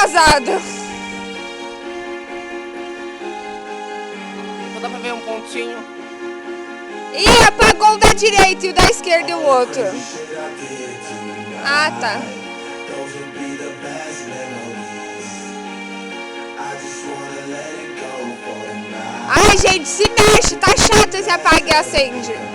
atrasado. Só dá pra ver um pontinho. Ih, apagou o da direita e o da esquerda e o outro. Ah, tá. Ai, gente, se mexe, tá chato esse apaga e acende.